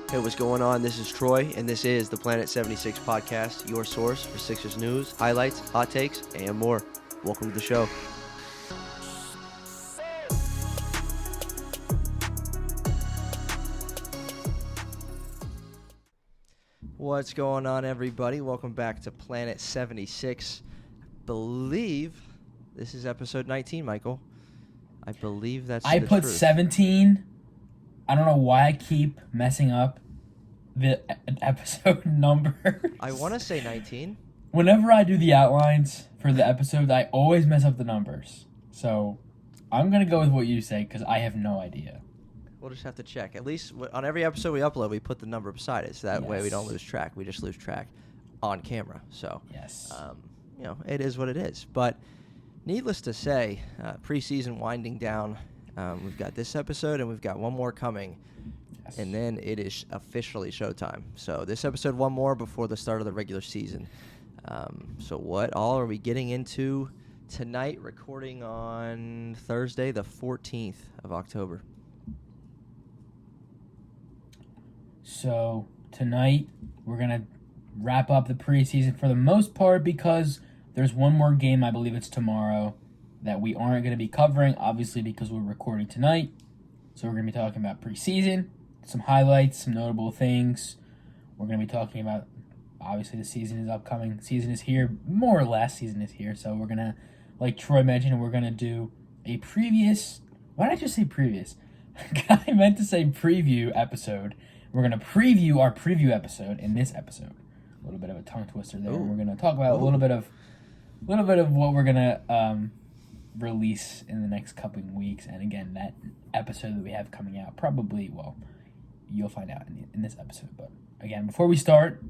Hey, what's going on? This is Troy, and this is the Planet 76 podcast, your source for Sixers news, highlights, hot takes, and more. Welcome to the show. What's going on, everybody? Welcome back to Planet 76. I believe this is episode 19, Michael. I believe that's I put truth. 17. I don't know why I keep messing up the episode number. I want to say 19. Whenever I do the outlines for the episodes, I always mess up the numbers. So I'm going to go with what you say because I have no idea. We'll just have to check. At least on every episode we upload, we put the number beside it. So that way we don't lose track. We just lose track on camera. So, yes. It is what it is. But needless to say, preseason winding down. We've got this episode and we've got one more coming. Yes. And then it is officially showtime. So this episode, one more before the start of the regular season. So what all are we getting into tonight, recording on Thursday, the 14th of October? So tonight we're going to wrap up the preseason for the most part because there's one more game, I believe it's tomorrow, that we aren't going to be covering, obviously because we're recording tonight. So we're going to be talking about preseason, some highlights, some notable things. We're going to be talking about, obviously the season is upcoming. Season is here, more or less season is here. So we're going to, like Troy mentioned, we're going to do a previous, why did I just say previous? I meant to say preview episode. We're going to preview our preview episode in this episode. A little bit of a tongue twister there. We're going to talk about a little bit of what we're going to release in the next couple of weeks. And again, that episode that we have coming out probably, you'll find out in this episode. But again, before we start,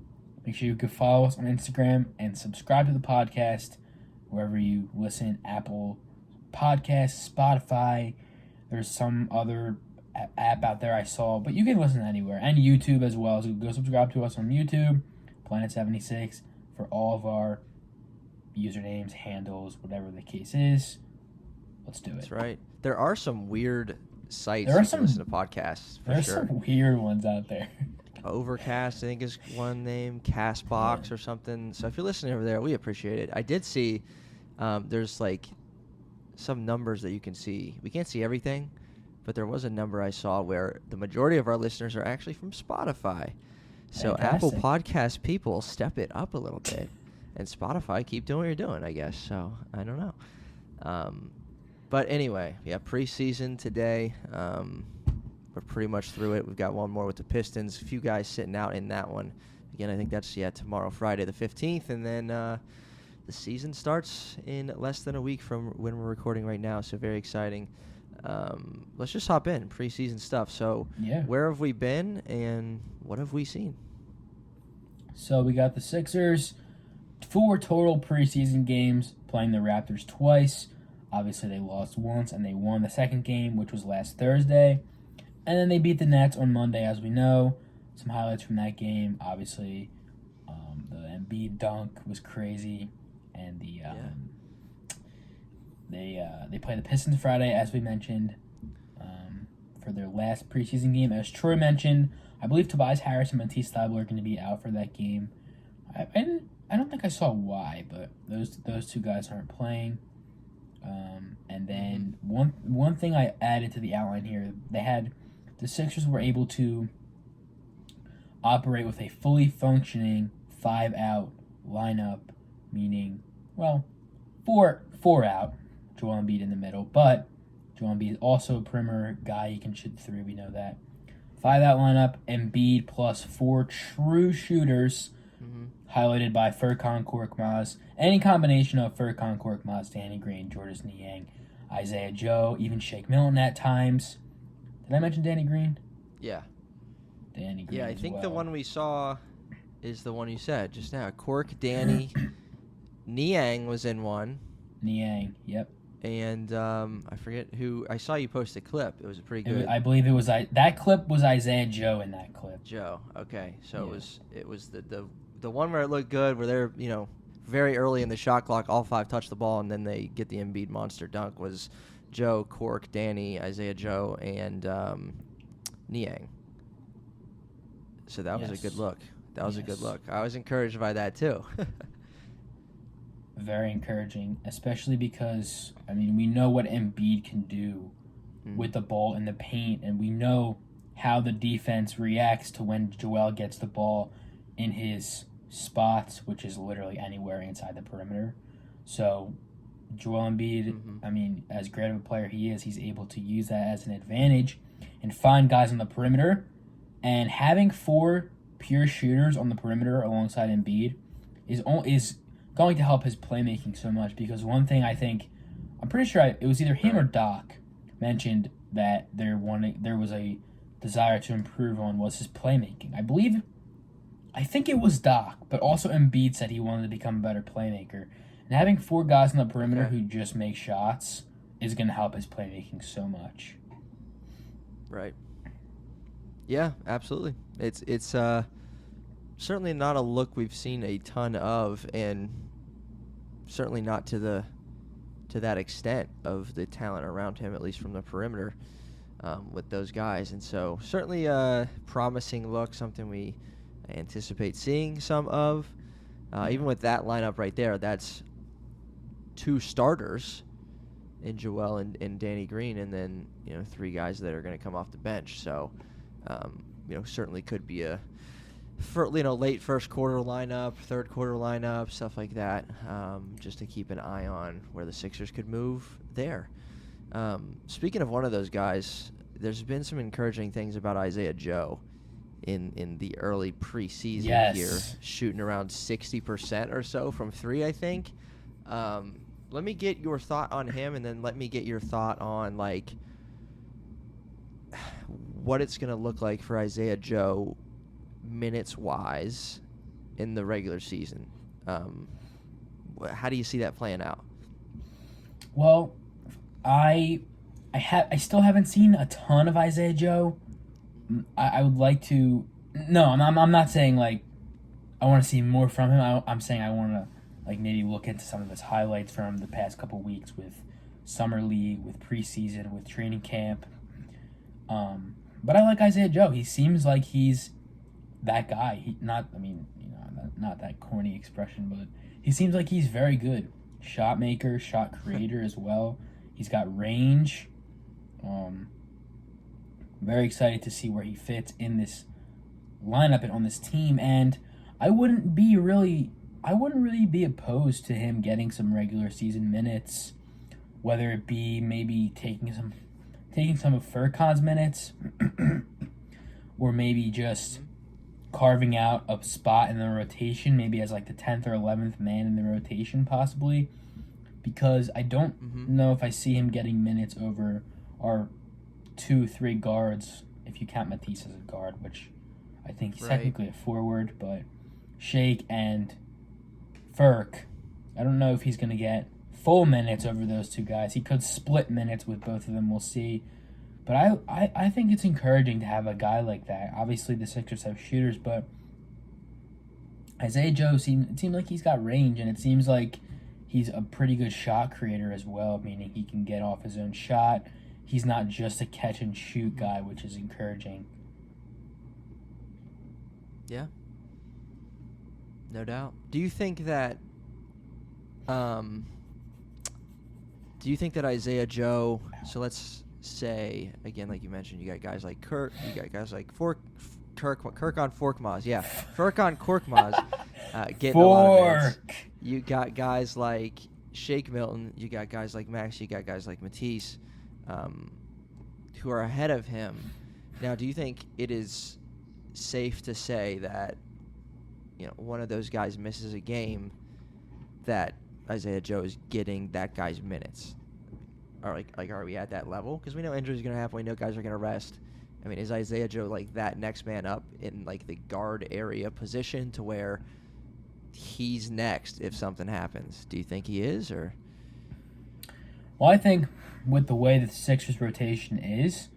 make sure you can follow us on Instagram and subscribe to the podcast wherever you listen. Apple Podcasts, Spotify. There's some other app out there I saw, but you can listen anywhere, and YouTube as well. So go subscribe to us on YouTube, Planet 76, for all of our usernames, handles, whatever the case is. Let's do it. That's right. There are some weird sites to listen to podcasts. There's some weird ones out there. Overcast, I think, is one name. Castbox or something. So if you're listening over there, we appreciate it. I did see there's like some numbers that you can see. We can't see everything, but there was a number I saw where the majority of our listeners are actually from Spotify. So Fantastic. Apple Podcast people, step it up a little bit. And Spotify, keep doing what you're doing, I guess. So I don't know. But anyway, preseason today. We're pretty much through it. We've got one more with the Pistons. A few guys sitting out in that one. Again, I think that's tomorrow, Friday the 15th. And then the season starts in less than a week from when we're recording right now. So very exciting. Let's just hop in. Preseason stuff. So where have we been and what have we seen? So we got the Sixers, 4 total preseason games, playing the Raptors twice. Obviously, they lost once, and they won the second game, which was last Thursday. And then they beat the Nets on Monday, as we know. Some highlights from that game. Obviously, the Embiid dunk was crazy. And they play the Pistons Friday, as we mentioned, for their last preseason game. As Troy mentioned, I believe Tobias Harris and Matisse Thybulle are going to be out for that game. I don't think I saw why, but those two guys aren't playing. And then one thing I added to the outline here, the Sixers were able to operate with a fully functioning 5-out lineup, meaning, 4 out, Joel Embiid in the middle, but Joel Embiid is also a perimeter guy. He can shoot 3, we know that. 5-out lineup, Embiid plus 4 true shooters, highlighted by Furkan Korkmaz. Any combination of Furkan Korkmaz, Danny Green, Jordan Niang, Isaiah Joe, even Shake Milton at times. Did I mention Danny Green? Yeah. Danny Green. Yeah, I think the one we saw is the one you said just now. Cork, Danny, Niang was in one. Niang, yep. And I forget who. I saw you post a clip. It was a pretty good. I believe it was that clip was Isaiah Joe in that clip. Joe, okay. So it was the one where it looked good, where they're very early in the shot clock, all 5 touch the ball, and then they get the Embiid monster dunk. Was Joe, Cork, Danny, Isaiah Joe, and Niang. So that was a good Yes. look. That was a good Yes. look. I was encouraged by that too. Very encouraging, especially because, I mean, we know what Embiid can do with the ball in the paint, and we know how the defense reacts to when Joel gets the ball in his spots, which is literally anywhere inside the perimeter. So Joel Embiid, I mean, as great of a player he is, he's able to use that as an advantage and find guys on the perimeter. And having 4 pure shooters on the perimeter alongside Embiid is going to help his playmaking so much, because one thing I'm pretty sure it was either him or Doc mentioned that there was a desire to improve on was his playmaking. I think it was Doc, but also Embiid said he wanted to become a better playmaker. And having 4 guys on the perimeter who just make shots is going to help his playmaking so much. Right. Yeah, absolutely. It's certainly not a look we've seen a ton of, and certainly not to that extent of the talent around him, at least from the perimeter, with those guys. And so certainly a promising look, something we anticipate seeing some of. Even with that lineup right there, that's 2 starters in Joel and Danny Green, and then 3 guys that are going to come off the bench. So certainly could be a late first quarter lineup, third quarter lineup, stuff like that, just to keep an eye on where the Sixers could move there. Speaking of one of those guys, there's been some encouraging things about Isaiah Joe in the early preseason here, shooting around 60% or so from 3, I think. Let me get your thought on him, and then let me get your thought on what it's going to look like for Isaiah Joe minutes-wise in the regular season. How do you see that playing out? Well, I still haven't seen a ton of Isaiah Joe. I would like to. No, I'm not saying I want to see more from him. I'm saying I want to maybe look into some of his highlights from the past couple weeks with summer league, with preseason, with training camp. But I like Isaiah Joe. He seems like he's that guy. Not that corny expression, but he seems like he's very good. Shot maker, shot creator as well. He's got range. Very excited to see where he fits in this lineup and on this team. And I wouldn't really be opposed to him getting some regular season minutes, whether it be maybe taking some of Furkan's minutes, or maybe just carving out a spot in the rotation, maybe as the 10th or 11th man in the rotation possibly, because I don't know if I see him getting minutes over our 2-3 guards, if you count Matisse as a guard, which I think he's technically a forward, but Shake and Furk, I don't know if he's going to get full minutes over those 2 guys. He could split minutes with both of them, we'll see. But I think it's encouraging to have a guy like that. Obviously, the Sixers have shooters, but Isaiah Joe seems like he's got range, and it seems like he's a pretty good shot creator as well, meaning he can get off his own shot. He's not just a catch-and-shoot guy, which is encouraging. Yeah. No doubt. Do you think that Isaiah Joe, so let's say, again, like you mentioned, you got guys like Kirk, you got guys like Kirk on Forkmaz, yeah. Furkan Korkmaz getting a lot of minutes. You got guys like Shake Milton, you got guys like Max, you got guys like Matisse, who are ahead of him. Now, do you think it is safe to say that one of those guys misses a game, that Isaiah Joe is getting that guy's minutes? Or are we at that level? Because we know injuries are going to happen. We know guys are going to rest. I mean, is Isaiah Joe that next man up in the guard area position to where he's next if something happens? Do you think he is, or? Well, I think with the way that the Sixers rotation is,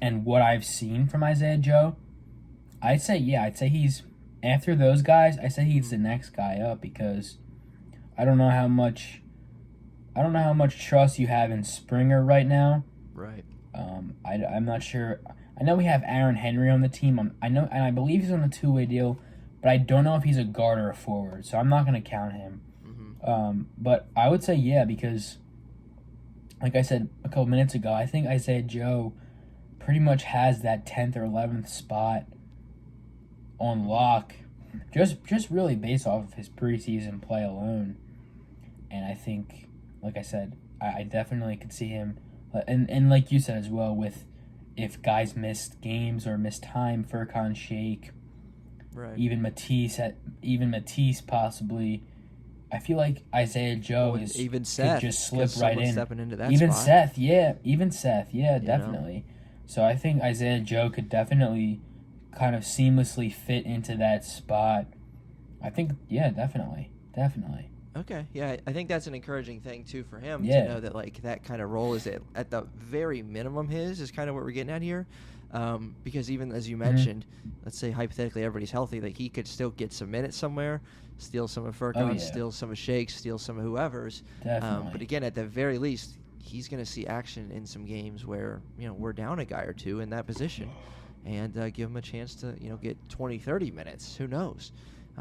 and what I've seen from Isaiah Joe, I'd say he's, after those guys, I say he's the next guy up, because I don't know how much trust you have in Springer right now. Right. I'm not sure. I know we have Aaron Henry on the team. I know, and I believe he's on a two-way deal, but I don't know if he's a guard or a forward, so I'm not going to count him. But I would say yeah, because like I said a couple minutes ago, I think Isaiah Joe pretty much has that 10th or 11th spot on lock, just really based off of his preseason play alone. And I think, like I said, I definitely could see him, and like you said as well, with if guys missed games or missed time, Furkan, Shake, right, even Matisse possibly. I feel like Isaiah Joe even Seth could just slip right in. Stepping into that even spot. Seth, yeah, definitely. So I think Isaiah Joe could definitely kind of seamlessly fit into that spot. I think, yeah, definitely. Okay, yeah, I think that's an encouraging thing too for him Yeah. to know that like that kind of role is at the very minimum his is kind of what we're getting at here, because even as you mentioned, let's say hypothetically everybody's healthy, like he could still get some minutes somewhere, steal some of Furkan's, steal some of Shake's, steal some of whoever's. Definitely. But again, at the very least, he's going to see action in some games where we're down a guy or two in that position, and give him a chance to get 20, 30 minutes. Who knows?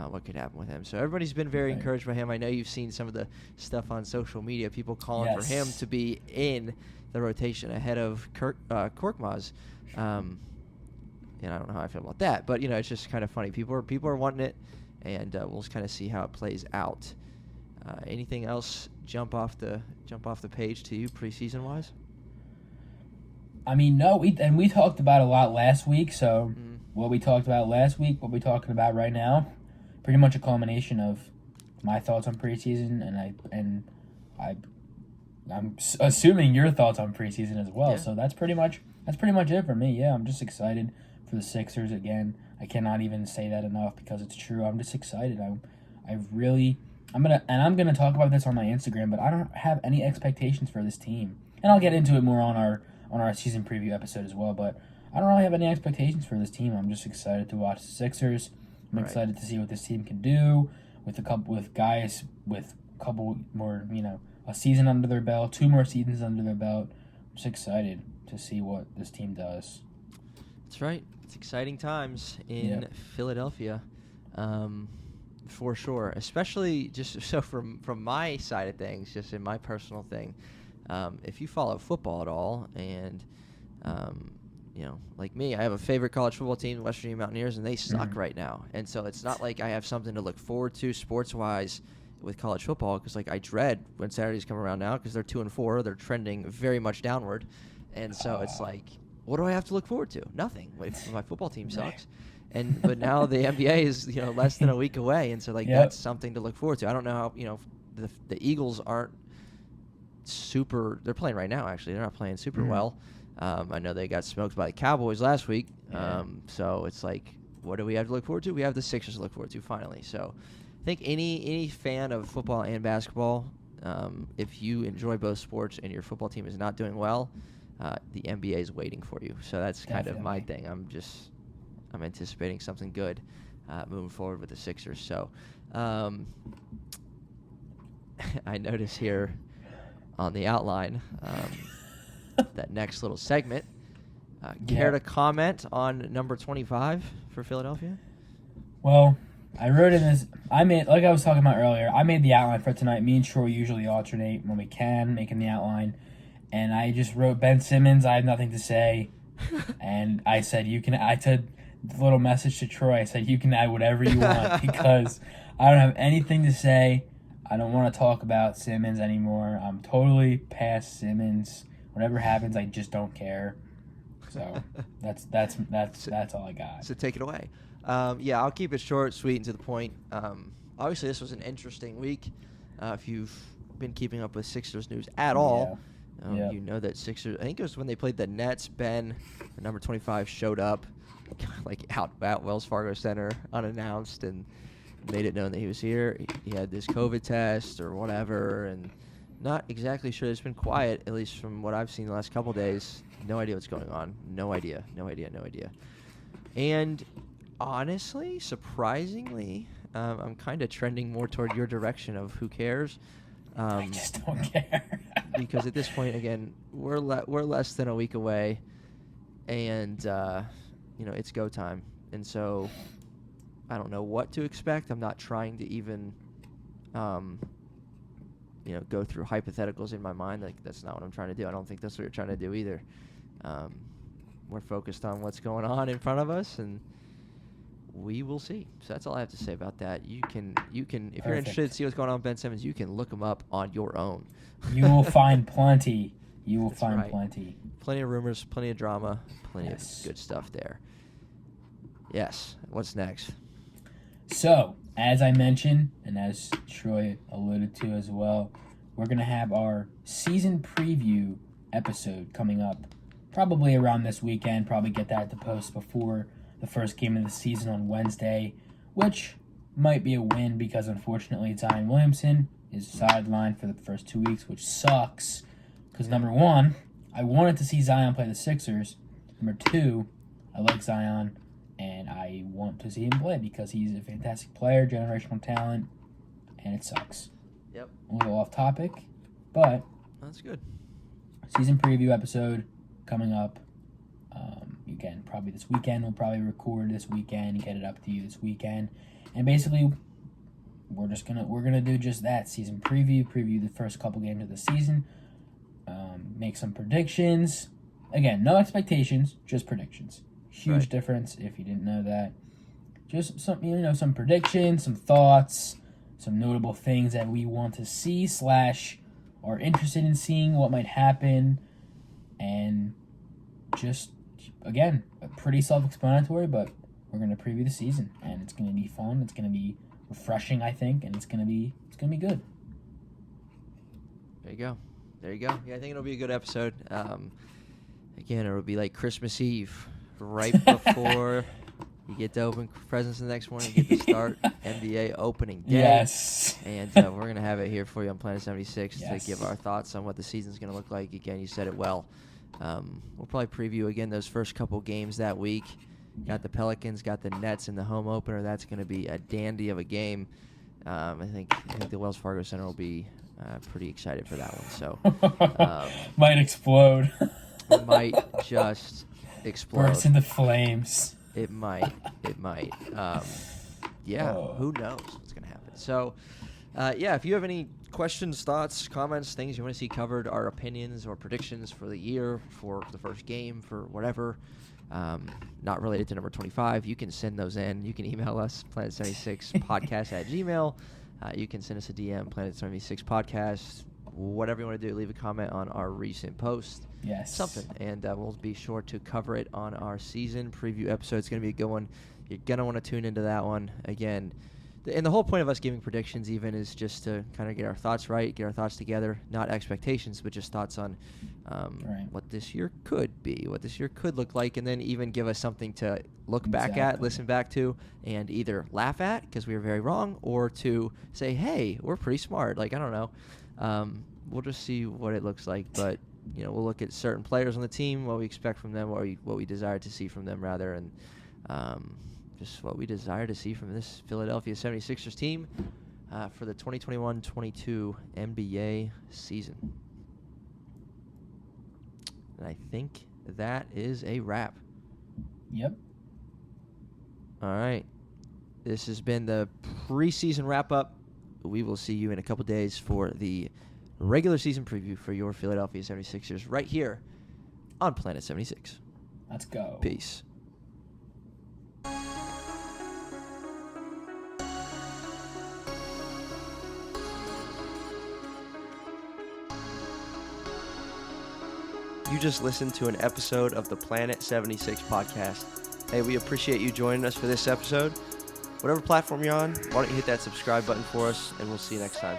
What could happen with him. So everybody's been very encouraged by him. I know you've seen some of the stuff on social media, people calling for him to be in the rotation ahead of Korkmaz. And I don't know how I feel about that, but it's just kind of funny. People are wanting it, and we'll just kind of see how it plays out. Anything else jump off the page to you preseason wise? I mean, no, we talked about a lot last week. So what we talked about last week, what we're talking about right now, pretty much a culmination of my thoughts on preseason, and I'm assuming your thoughts on preseason as well. Yeah. So that's pretty much it for me. Yeah, I'm just excited for the Sixers again. I cannot even say that enough because it's true. I'm just excited. I'm gonna talk about this on my Instagram, but I don't have any expectations for this team, and I'll get into it more on our season preview episode as well. But I don't really have any expectations for this team. I'm just excited to watch the Sixers. I'm excited to see what this team can do with guys with a couple more, a season under their belt, 2 more seasons under their belt. I'm just excited to see what this team does. That's right. It's exciting times in Philadelphia, for sure. Especially just so from my side of things, just in my personal thing, if you follow football at all, and like me, I have a favorite college football team, the West Virginia Mountaineers, and they suck right now. And so it's not like I have something to look forward to sports-wise with college football, because I dread when Saturdays come around now, because they're 2-4, they're trending very much downward, and so it's like, what do I have to look forward to? Nothing. My football team sucks, but now the NBA is less than a week away, and so that's something to look forward to. I don't know how the Eagles aren't super. They're playing right now. Actually, they're not playing super well. I know they got smoked by the Cowboys last week. So it's like, what do we have to look forward to? We have the Sixers to look forward to finally. So I think any fan of football and basketball, if you enjoy both sports and your football team is not doing well, the NBA is waiting for you. So that's kind of my thing. I'm anticipating something good moving forward with the Sixers. So I notice here on the outline that next little segment. Care to comment on number 25 for Philadelphia? Well, I wrote in this. Like I was talking about earlier, I made the outline for tonight. Me and Troy usually alternate when we can, making the outline. And I just wrote Ben Simmons. I have nothing to say. And I said, I said a little message to Troy. I said, you can add whatever you want because I don't have anything to say. I don't want to talk about Simmons anymore. I'm totally past Simmons. Whatever happens, I just don't care. So that's all I got. So take it away. I'll keep it short, sweet, and to the point. Obviously, this was an interesting week. If you've been keeping up with Sixers news at all, you know that Sixers, I think it was when they played the Nets, Ben, number 25, showed up out at Wells Fargo Center unannounced and made it known that he was here. He had this COVID test or whatever, and not exactly sure. It's been quiet, at least from what I've seen the last couple days. No idea what's going on. No idea. And honestly, surprisingly, I'm kind of trending more toward your direction of who cares. I just don't care. Because at this point, again, we're less than a week away, and it's go time. And so I don't know what to expect. I'm not trying to even go through hypotheticals in my mind. Like, that's not what I'm trying to do. I don't think that's what you're trying to do either. We're focused on what's going on in front of us, and we will see. So that's all I have to say about that. You can if you're interested to see what's going on with Ben Simmons, you can look him up on your own. You will find plenty. You will find right. plenty. Plenty of rumors, plenty of drama, plenty of good stuff there. Yes. What's next? So, as I mentioned, and as Troy alluded to as well, we're going to have our season preview episode coming up probably around this weekend. Probably get that to post before the first game of the season on Wednesday, which might be a win because, unfortunately, Zion Williamson is sidelined for the first 2 weeks, which sucks. Because, number one, I wanted to see Zion play the Sixers. Number two, I like Zion, and I want to see him play because he's a fantastic player, generational talent, and it sucks. Yep. A little off topic, but that's good. Season preview episode coming up. Again, probably this weekend. We'll probably record this weekend, get it up to you this weekend, and basically, we're gonna do just that. Season preview the first couple games of the season, make some predictions. Again, no expectations, just predictions. Huge difference if you didn't know that. Just some predictions, some thoughts, some notable things that we want to see / are interested in seeing what might happen, and just, again, pretty self-explanatory, but we're going to preview the season, and it's going to be fun, it's going to be refreshing, I think, and it's going to be good. There you go. Yeah, I think it'll be a good episode. Again, it'll be like Christmas Eve, right before you get to open presents the next morning, you get to start NBA opening day. Yes. And we're going to have it here for you on Planet 76 to give our thoughts on what the season's going to look like. Again, you said it well. We'll probably preview, again, those first couple games that week. Got the Pelicans, got the Nets in the home opener. That's going to be a dandy of a game. I think the Wells Fargo Center will be pretty excited for that one. So might explode. It might just explode. Burst into flames. It might. Who knows what's going to happen. So, if you have any questions, thoughts, comments, things you want to see covered, our opinions or predictions for the year, for the first game, for whatever, not related to number 25, you can send those in. You can email us, planet76podcast@gmail. You can send us a DM, planet76podcast. Whatever you want to do, leave a comment on our recent post. Yes. Something. And we'll be sure to cover it on our season preview episode. It's going to be a good one. You're going to want to tune into that one. Again, and the whole point of us giving predictions even is just to kind of get our thoughts right, get our thoughts together. Not expectations, but just thoughts on what this year could be, what this year could look like, and then even give us something to look back at, listen back to, and either laugh at because we were very wrong, or to say, hey, we're pretty smart. Like, I don't know. We'll just see what it looks like, but we'll look at certain players on the team, what we expect from them, what we desire to see from them, rather, and just what we desire to see from this Philadelphia 76ers team for the 2021-22 NBA season. And I think that is a wrap. Yep. All right. This has been the preseason wrap-up. We will see you in a couple days for the regular season preview for your Philadelphia 76ers right here on Planet 76. Let's go. Peace. You just listened to an episode of the Planet 76 podcast. Hey, we appreciate you joining us for this episode. Whatever platform you're on, why don't you hit that subscribe button for us, and we'll see you next time.